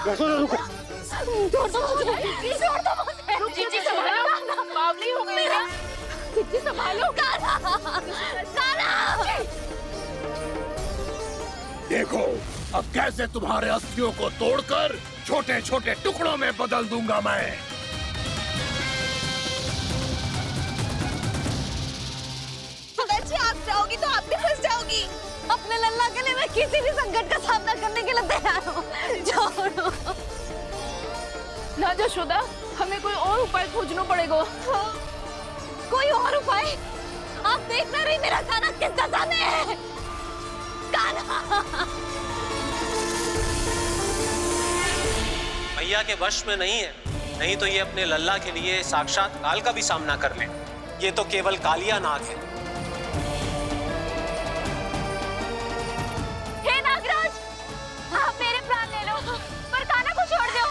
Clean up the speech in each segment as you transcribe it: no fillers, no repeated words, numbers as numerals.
यशोदा रुको। छोड़ दो मुझे, छोड़ दो मुझे। जीजी संभालो, बावली हो गई है। जीजी संभालो। कान्हा, कान्हा। देखो अब कैसे तुम्हारे अस्थियों को तोड़कर छोटे छोटे टुकड़ों में बदल दूंगा मैं। सुदर्शी, आप जाओगी तो आप भी फंस जाओगी। अपने लल्ला के लिए मैं किसी भी संकट का सामना करने के लिए तैयार हूँ। छोड़ो ना यशोदा, हमें कोई और उपाय खोजना पड़ेगा। कोई और उपाय? आप देख ना रही मेरा कान्हा किस दशा में है। कान्हा मैया के वश में नहीं है, नहीं तो ये अपने लल्ला के लिए साक्षात काल का भी सामना कर ले। ये तो केवल कालिया नाग है। हे नागराज, आप मेरे प्राण ले लो पर कान्हा को छोड़ दो।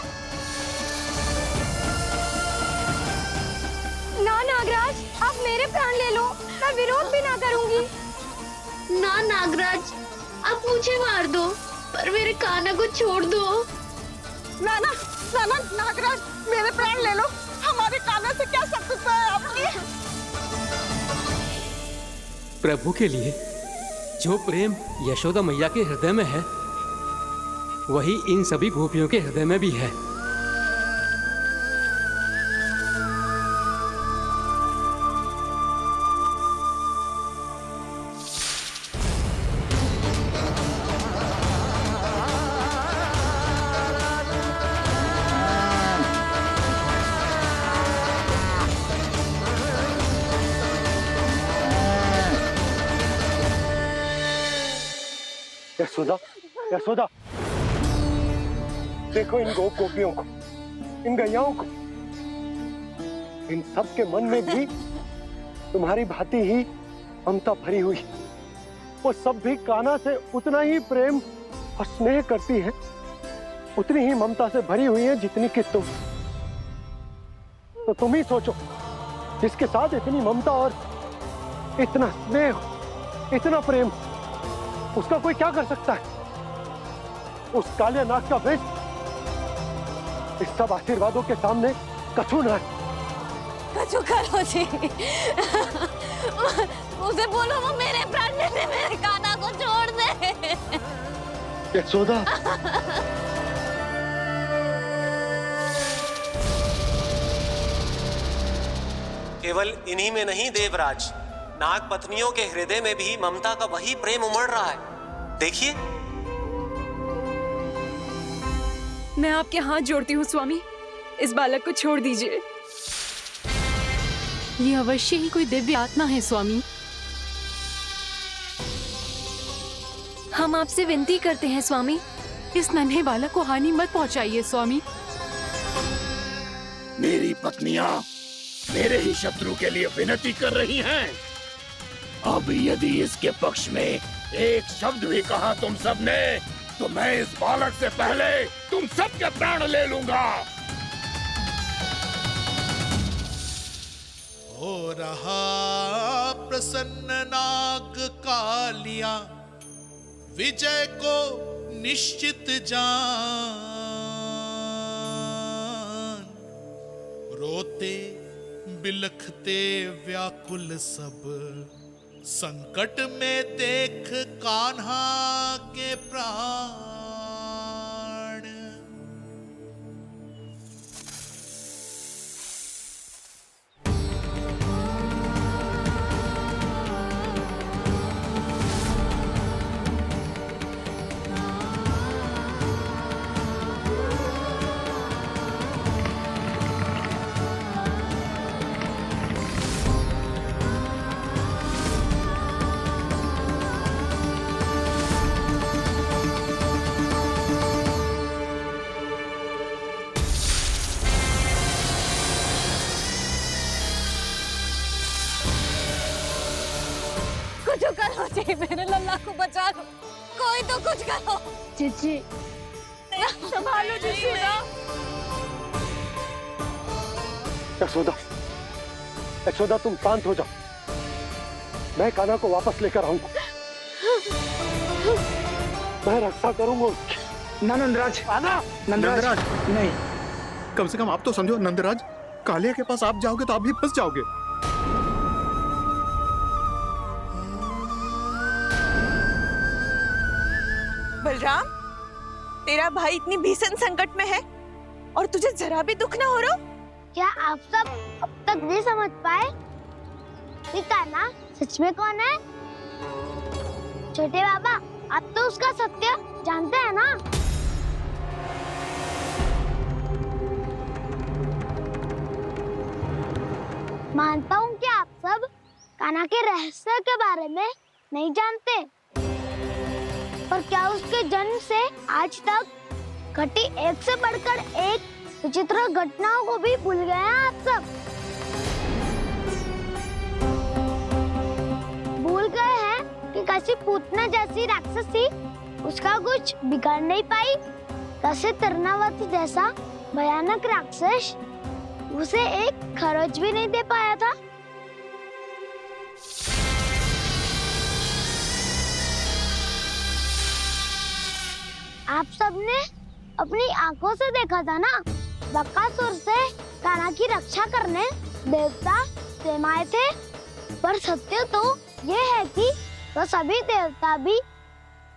ना नागराज, आप मेरे प्राण ले लो, मैं विरोध भी ना करूंगी। ना नागराज, आप मुझे मार दो पर मेरे कान्हा को छोड़ दो। ना ना ना ना नागराज, मेरे प्राण ले लो, हमारे कान्हा से क्या शत्रुता है आपकी? प्रभु के लिए जो प्रेम यशोदा मैया के हृदय में है, वही इन सभी गोपियों के हृदय में भी है। यशोदा, यशोदा, देखो इन गोपियों को, इन गैयाओं को। इन सब के मन में भी तुम्हारी भांति ही ममता भरी हुई। वो सब भी कान्हा से उतना ही प्रेम और स्नेह करती है, उतनी ही ममता से भरी हुई है जितनी कि तुम। तो तुम ही सोचो, जिसके साथ इतनी ममता और इतना स्नेह, इतना प्रेम, उसका कोई क्या कर सकता है? उस काले नाग का वेश इस सब आशीर्वादों के सामने कछु न है। कछु करो जी। उसे बोलो वो मेरे प्राण में से मेरे कान्हा को छोड़ दे। यशोदा, केवल इन्हीं में नहीं देवराज, नाग पत्नियों के हृदय में भी ममता का वही प्रेम उमड़ रहा है। देखिए। मैं आपके हाथ जोड़ती हूँ स्वामी, इस बालक को छोड़ दीजिए। ये अवश्य ही कोई दिव्य आत्मा है स्वामी। हम आपसे विनती करते हैं स्वामी, इस नन्हे बालक को हानि मत पहुंचाइए स्वामी। मेरी पत्नियां मेरे ही शत्रु के लिए विनती कर रही हैं। अब यदि इसके पक्ष में एक शब्द भी कहा तुम सबने, तो मैं इस बालक से पहले तुम सबके प्राण ले लूंगा। हो रहा प्रसन्न नाग कालिया, विजय को निश्चित जान। रोते बिलखते व्याकुल सब, संकट में देख कान्हा के प्राण। कुछ करो जी, मेरे लल्ला को बचा लो, कोई तो कुछ करो। जीजी, संभालो यशोदा। यशोदा, यशोदा तुम शांत हो जाओ, मैं कान्हा को वापस लेकर आऊंगा। मैं रक्षा करूंगा उसकी। ना नंदराज। कान्हा, नंदराज नहीं। कम से कम आप तो समझो नंदराज, कालिया के पास आप जाओगे तो आप भी फंस जाओगे। बलराम, तेरा भाई इतनी भीषण संकट में है और तुझे जरा भी दुख ना हो रहा? क्या आप सब अब तक नहीं समझ पाए कि कान्हा सच में कौन है? छोटे बाबा, आप तो उसका सत्य जानते हैं ना? मानता हूँ कि आप सब कान्हा के रहस्य के बारे में नहीं जानते, पर क्या उसके जन्म से आज तक घटी एक से बढ़कर एक विचित्र घटनाओं को भी भूल गए हैं आप सब? भूल गए हैं कि कैसी पूतना जैसी राक्षसी उसका कुछ बिगाड़ नहीं पाई, कैसे तरनावती जैसा भयानक राक्षस उसे एक खरोच भी नहीं दे पाया था। आप सबने अपनी आंखों से देखा था ना, बकासुर से कान्हा की रक्षा करने देवता स्वयं आए थे। पर सत्य तो ये है कि वो सभी देवता भी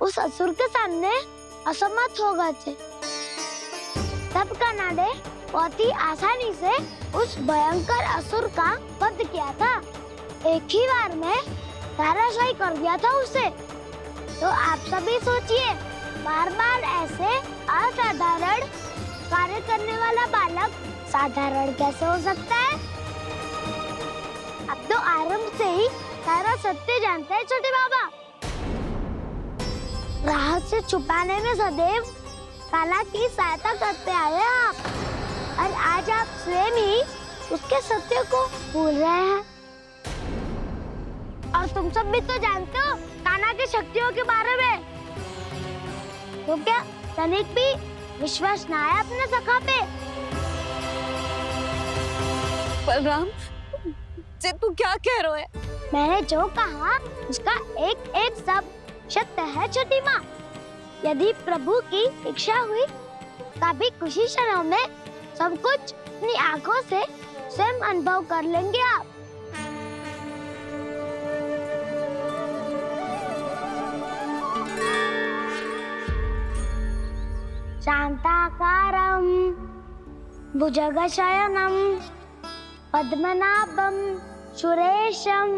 उस असुर के सामने असमर्थ हो गए थे। तब कान्हा ने बहुत ही आसानी से उस भयंकर असुर का वध किया था। एक ही बार में धराशायी कर दिया था उसे। तो आप सभी सोचिए, बार बार ऐसे असाधारण कार्य करने वाला बालक साधारण कैसे हो सकता है? अब तो आरंभ से ही सारा सत्य जानते हैं छोटे बाबा। रहस्य छुपाने में सदैव कान्हा की सहायता करते आए हैं आप, और आज आप स्वयं ही उसके सत्य को भूल रहे हैं। और तुम सब भी तो जानते हो कान्हा की शक्तियों के बारे में। तो क्या तनिक भी विश्वास ना है अपने सखा पे? बलराम, जे तू क्या कह रहा है? मैंने जो कहा उसका एक एक शब्द सत्य है छोटी माँ। यदि प्रभु की इच्छा हुई तभी कुछ ही क्षणों में सब कुछ अपनी आंखों से स्वयं अनुभव कर लेंगे आप। शांताकारं भुजगशयनं पद्मनाभं सुरेशं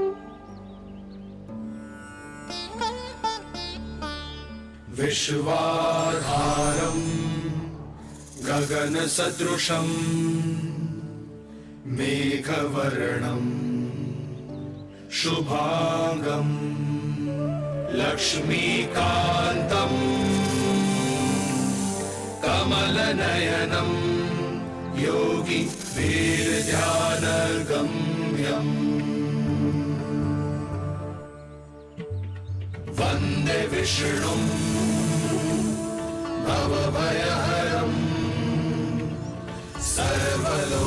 विश्वाधारं गगनसदृशं मेघवर्णं शुभांगं लक्ष्मीकान्तं कमलनयनं योगी वीरध्यानगम्यं वन्दे विष्णुं भवभयहरं सर्वलोकैकनाथम्।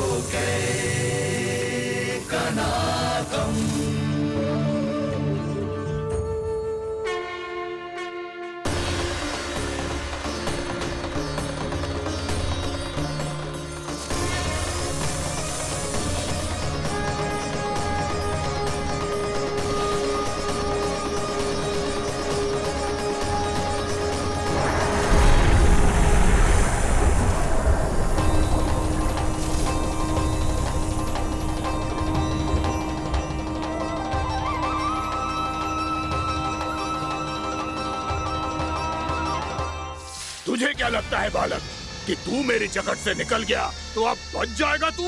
तुझे क्या लगता है बालक कि तू मेरी जकड़ से निकल गया तो अब बच जाएगा तू?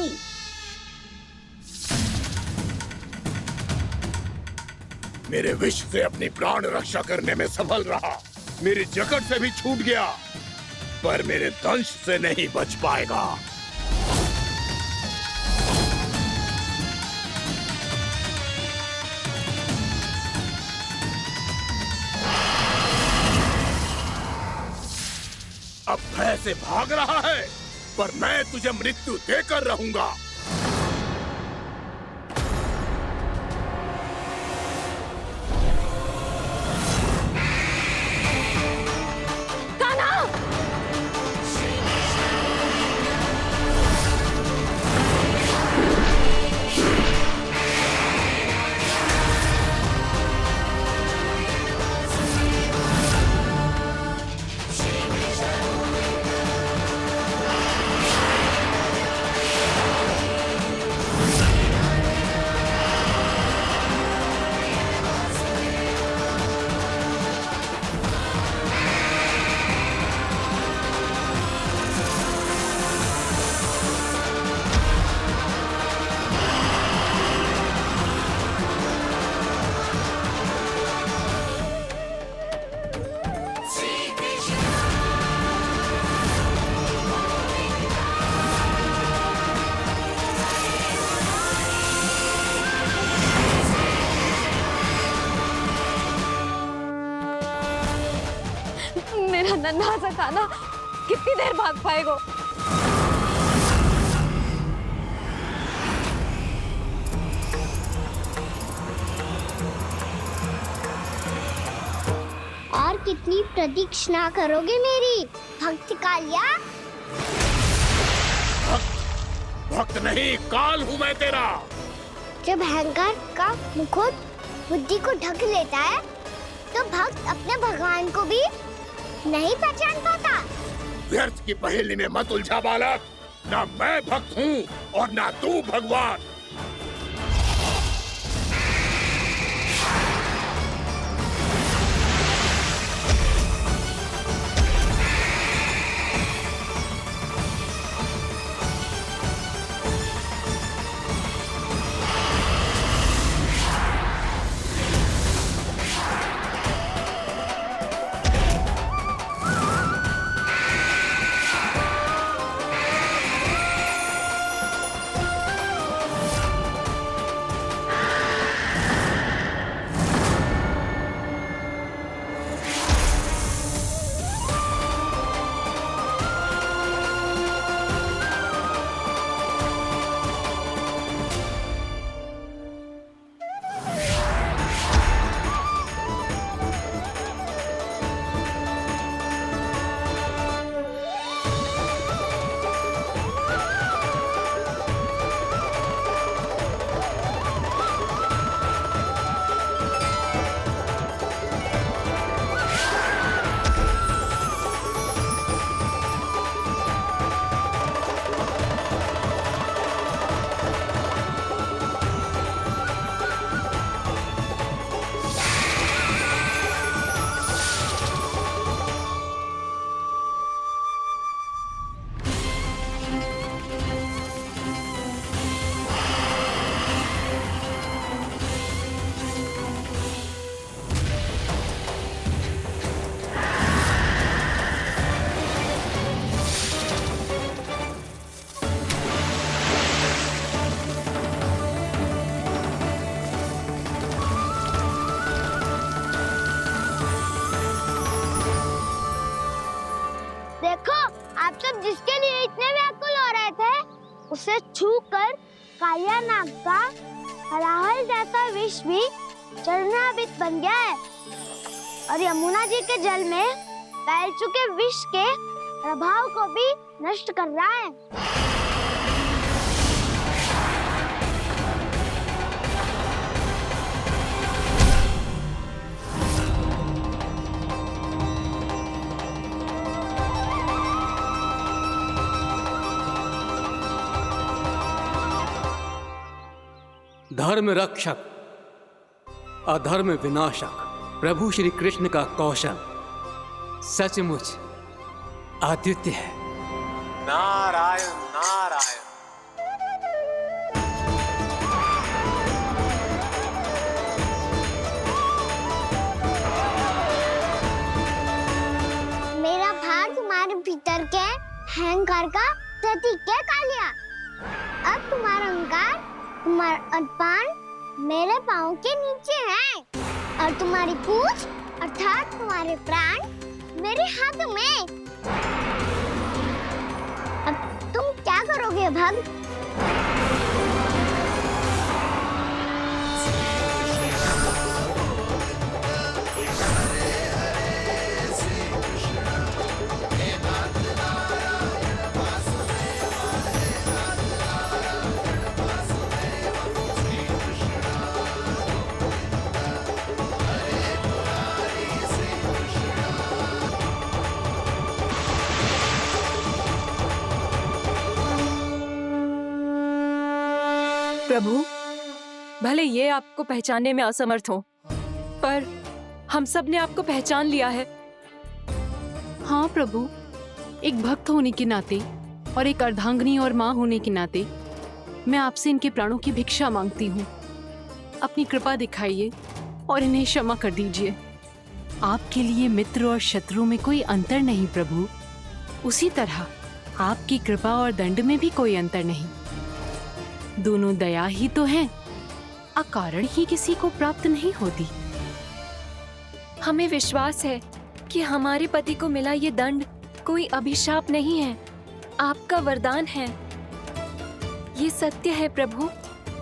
मेरे विष से अपनी प्राण रक्षा करने में सफल रहा, मेरी जकड़ से भी छूट गया, पर मेरे दंश से नहीं बच पाएगा। अब भय से भाग रहा है, पर मैं तुझे मृत्यु देकर रहूंगा। कान्हा! मेरा नन्हा सा कान्हा कितनी देर भाग पाएगा? और कितनी प्रतीक्षा करोगे मेरी भक्त कालिया? भक्त नहीं, काल हूँ मैं तेरा। जब अहंकार का मुकुट बुद्धि को ढक लेता है तो भक्त अपने भगवान को भी नहीं पहचान पाता। व्यर्थ की पहेली में मत उलझा बालक। ना मैं भक्त हूँ और ना तू भगवान। जिसके लिए इतने व्याकुल हो रहे थे उसे छूकर कालिया नाग का हलाहल जैसा विष भी चरणामृत बन गया है और यमुना जी के जल में फैल चुके विष के प्रभाव को भी नष्ट कर रहा है। धर्म रक्षक अधर्म विनाशक प्रभु श्री कृष्ण का कौशल सचमुच अद्वितीय है। नारायण नारायण। मेरा भाग तुम्हारे भीतर के अहंकार का प्रतीक है कालिया। अब तुम्हारा अहंकार तुम्हारा अर्पण मेरे पाँव के नीचे है और तुम्हारी पूंछ अर्थात तुम्हारे प्राण मेरे हाथ में। अब तुम क्या करोगे भक्त? प्रभु, भले ये आपको पहचानने में असमर्थ हो, पर हम सब ने आपको पहचान लिया है। हाँ प्रभु, एक भक्त होने के नाते और एक अर्धांगिनी और माँ होने के नाते मैं आपसे इनके प्राणों की भिक्षा मांगती हूँ। अपनी कृपा दिखाइए और इन्हें क्षमा कर दीजिए। आपके लिए मित्र और शत्रु में कोई अंतर नहीं प्रभु। उसी तरह आपकी कृपा और दंड में भी कोई अंतर नहीं। दोनों दया ही तो हैं, अकारण ही किसी को प्राप्त नहीं होती। हमें विश्वास है कि हमारे पति को मिला ये दंड कोई अभिशाप नहीं है, आपका वरदान है। ये सत्य है प्रभु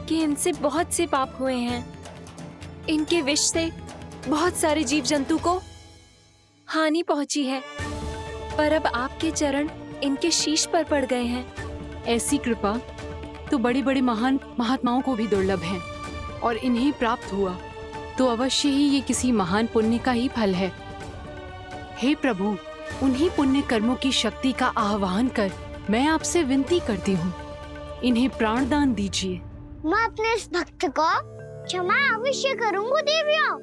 कि इनसे बहुत से पाप हुए हैं। इनके विष से बहुत सारे जीव जंतु को हानि पहुंची है, पर अब आपके चरण इनके शीश पर पड़ गए हैं। ऐसी कृपा तो बड़े बड़े महान महात्माओं को भी दुर्लभ है, और इन्हें प्राप्त हुआ तो अवश्य ही ये किसी महान पुण्य का ही फल है। हे प्रभु, उन्हीं पुण्य कर्मों की शक्ति का आह्वान कर मैं आपसे विनती करती हूँ, इन्हें प्राण दान दीजिए। मैं अपने इस भक्त को क्षमा अवश्य करूंगा देवियों,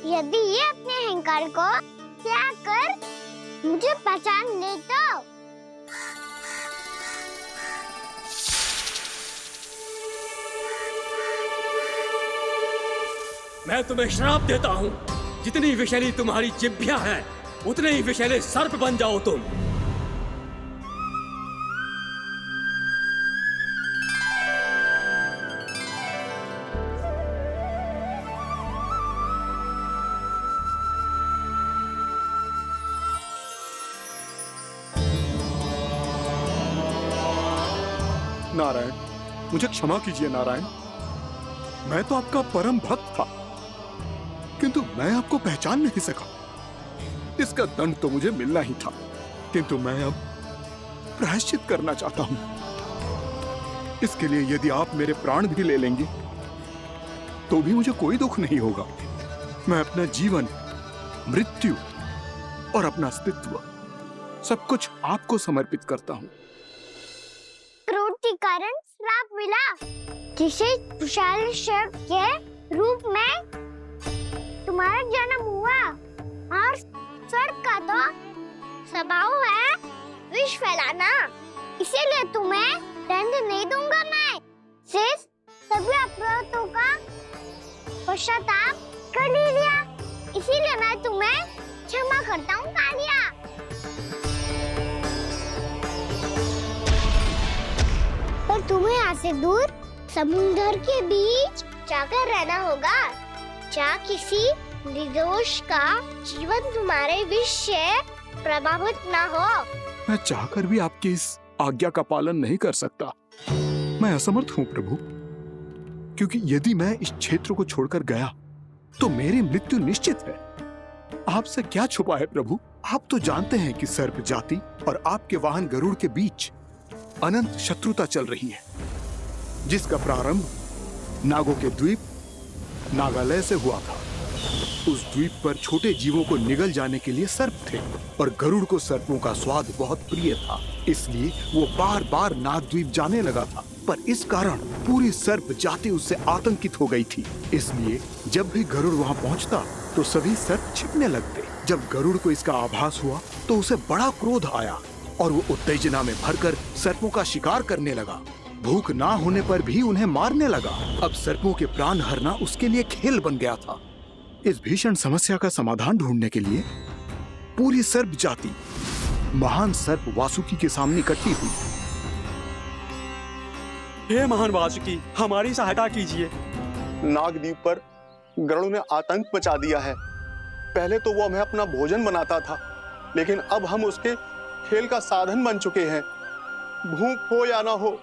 यदि ये अपने अहंकार को त्याग कर मुझे पहचान ले तो। मैं तुम्हें श्राप देता हूँ, जितनी विषैली तुम्हारी जिह्वा है उतने ही विषैले सर्प बन जाओ तुम। नारायण, मुझे क्षमा कीजिए नारायण। मैं तो आपका परम भक्त था, किंतु मैं आपको पहचान नहीं सका। इसका दंड तो मुझे मिलना ही था, किंतु मैं अब प्रायश्चित करना चाहता हूं। इसके लिए यदि आप मेरे प्राण भी ले लेंगे तो भी मुझे कोई दुख नहीं होगा। मैं अपना जीवन, मृत्यु और अपना अस्तित्व सब कुछ आपको समर्पित करता हूं। क्रोध के कारण श्राप मिला, जिसे विशाल सर्प के रूप में तुम्हारा जन्म हुआ, और सर्प का तो स्वभाव है विष फैलाना, इसीलिए तुम्हें दंड नहीं दूंगा। मैं सिर्फ सभी अपराधों का पश्चाताप कर लिया, इसीलिए मैं तुम्हें क्षमा करता हूँ कालिया। पर तुम्हें यहाँ से दूर समुद्र के बीच जाकर रहना होगा, जहाँ किसी निर्दोष का जीवन तुम्हारे विष से प्रभावित ना हो। मैं चाहकर भी आपकी इस आज्ञा का पालन नहीं कर सकता। मैं असमर्थ हूँ प्रभु, क्योंकि यदि मैं इस क्षेत्र को छोड़कर गया तो मेरी मृत्यु निश्चित है। आपसे क्या छुपा है प्रभु? आप तो जानते हैं कि सर्प जाति और आपके वाहन गरुड़ के बीच अनंत शत्रुता चल रही है, जिसका प्रारंभ नागों के द्वीप नागालय से हुआ था। उस द्वीप पर छोटे जीवों को निगल जाने के लिए सर्प थे, और गरुड़ को सर्पों का स्वाद बहुत प्रिय था, इसलिए वो बार बार नागद्वीप जाने लगा था। पर इस कारण पूरी सर्प जाति उससे आतंकित हो गई थी, इसलिए जब भी गरुड़ वहां पहुंचता तो सभी सर्प छिपने लगते। जब गरुड़ को इसका आभास हुआ तो उसे बड़ा क्रोध आया, और वो उत्तेजना में भरकर सर्पों का शिकार करने लगा। भूख ना होने पर भी उन्हें मारने लगा। अब सर्पों के प्राण हरना उसके लिए खेल बन गया था। इस भीषण समस्या का समाधान ढूंढने के लिए पूरी सर्प जाति महान सर्प वासुकी के सामने इकट्ठी हुई। हे महान वासुकी, हमारी सहायता कीजिए। नागद्वीप पर गरुड़ ने आतंक मचा दिया है। पहले तो वो हमें अपना भोजन बनाता था, लेकिन अब हम उसके खेल का साधन बन चुके हैं। भूख हो या ना हो,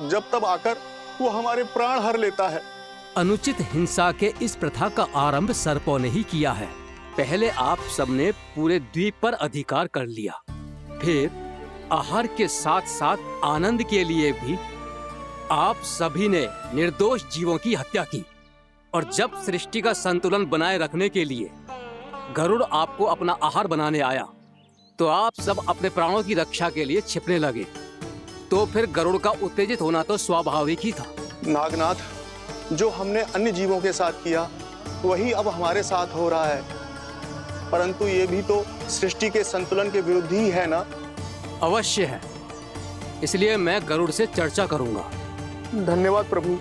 जब तब आकर वो हमारे प्राण हर लेता है। अनुचित हिंसा के इस प्रथा का आरंभ सर्पों ने ही किया है। पहले आप सबने पूरे द्वीप पर अधिकार कर लिया, फिर आहार के साथ साथ आनंद के लिए भी आप सभी ने निर्दोष जीवों की हत्या की। और जब सृष्टि का संतुलन बनाए रखने के लिए गरुड़ आपको अपना आहार बनाने आया, तो आप सब अपने प्राणों की रक्षा के लिए छिपने लगे। तो फिर गरुड़ का उत्तेजित होना तो स्वाभाविक ही था। नागनाथ, जो हमने अन्य जीवों के साथ किया वही अब हमारे साथ हो रहा है, परंतु ये भी तो सृष्टि के संतुलन के विरुद्ध ही है ना? अवश्य है, इसलिए मैं गरुड़ से चर्चा करूंगा। धन्यवाद प्रभु।